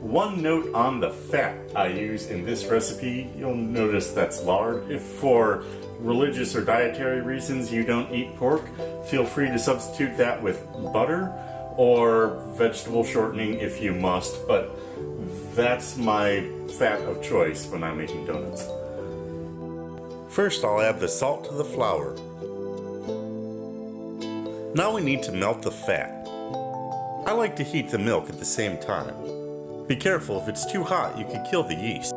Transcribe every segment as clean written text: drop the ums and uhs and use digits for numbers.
One note on the fat I use in this recipe, you'll notice that's lard. If for religious or dietary reasons you don't eat pork, feel free to substitute that with butter or vegetable shortening if you must, but that's my fat of choice when I'm making donuts. First, I'll add the salt to the flour. Now we need to melt the fat. I like to heat the milk at the same time. Be careful, if it's too hot, you could kill the yeast.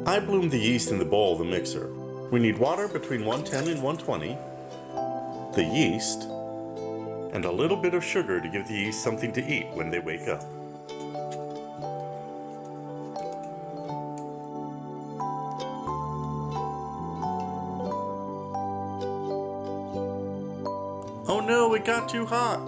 I bloomed the yeast in the bowl of the mixer. We need water between 110 and 120, the yeast, and a little bit of sugar to give the yeast something to eat when they wake up. Oh no, it got too hot!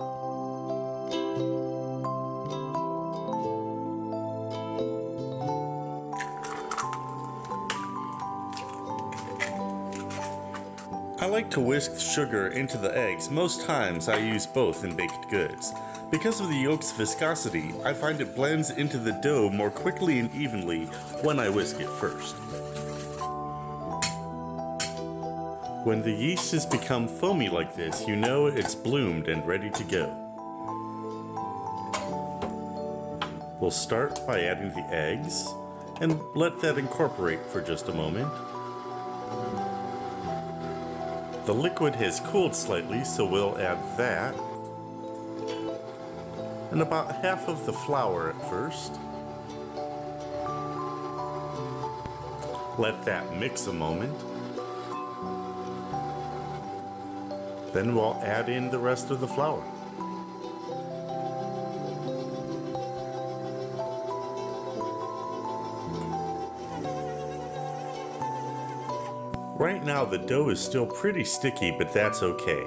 I like to whisk sugar into the eggs. Most times I use both in baked goods. Because of the yolk's viscosity, I find it blends into the dough more quickly and evenly when I whisk it first. When the yeast has become foamy like this, you know it's bloomed and ready to go. We'll start by adding the eggs and let that incorporate for just a moment. The liquid has cooled slightly, so we'll add that. And about half of the flour at first. Let that mix a moment. Then we'll add in the rest of the flour. Right now the dough is still pretty sticky, but that's okay.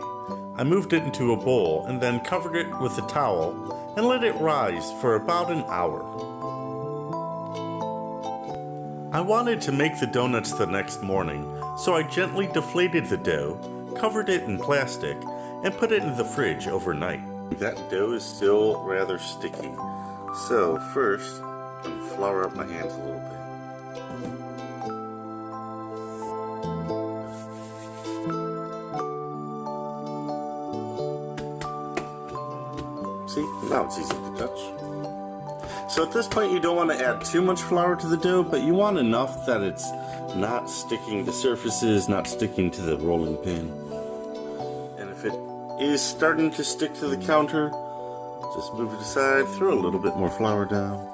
I moved it into a bowl and then covered it with a towel and let it rise for about an hour. I wanted to make the donuts the next morning, so I gently deflated the dough, covered it in plastic, and put it in the fridge overnight. That dough is still rather sticky, so first I'm going to flour up my hands a little bit. See, now it's easy to touch. So at this point you don't want to add too much flour to the dough, but you want enough that it's not sticking to surfaces, not sticking to the rolling pin. And if it is starting to stick to the counter, just move it aside, throw a little bit more flour down.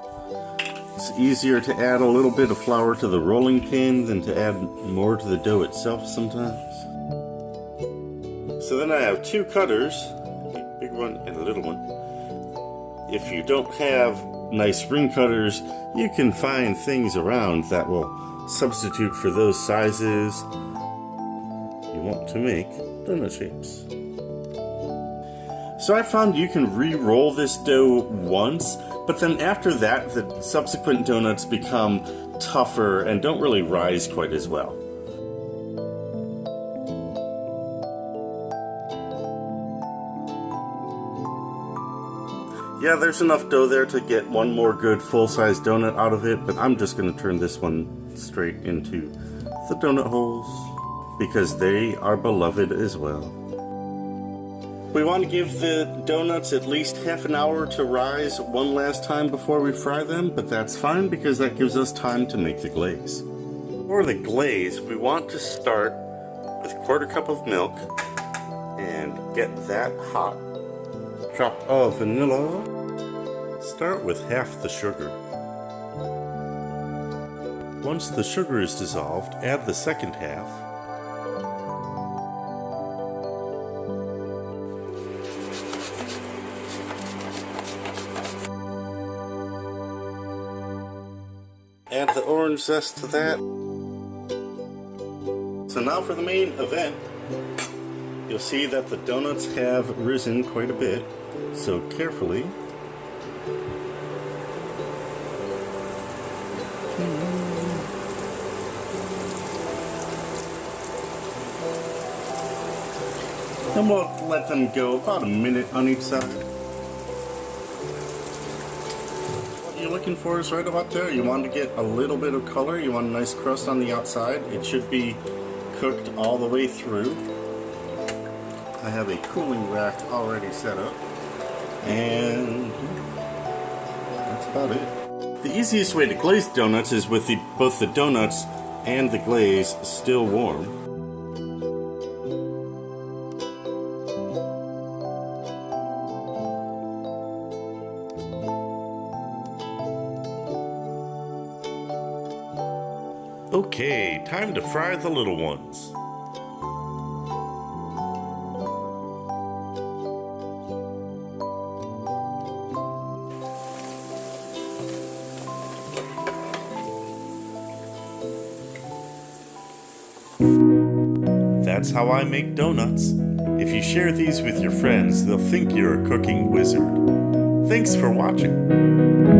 It's easier to add a little bit of flour to the rolling pin than to add more to the dough itself sometimes. So then I have two cutters, a big one and a little one. If you don't have nice ring cutters, you can find things around that will substitute for those sizes you want to make donut shapes. So I found you can re-roll this dough once, but then after that the subsequent donuts become tougher and don't really rise quite as well. Yeah, there's enough dough there to get one more good full-size donut out of it, but I'm just going to turn this one straight into the donut holes because they are beloved as well. We want to give the donuts at least half an hour to rise one last time before we fry them, but that's fine because that gives us time to make the glaze. For the glaze, we want to start with a quarter cup of milk and get that hot. Drop of vanilla. Start with half the sugar. Once the sugar is dissolved, add the second half. Add the orange zest to that. So now for the main event. You'll see that the donuts have risen quite a bit, so carefully. And we'll let them go about a minute on each side. What you're looking for is right about there. You want to get a little bit of color. You want a nice crust on the outside. It should be cooked all the way through. I have a cooling rack already set up. And that's about it. The easiest way to glaze donuts is with both the donuts and the glaze still warm. Okay, time to fry the little ones. That's how I make donuts. If you share these with your friends, they'll think you're a cooking wizard. Thanks for watching.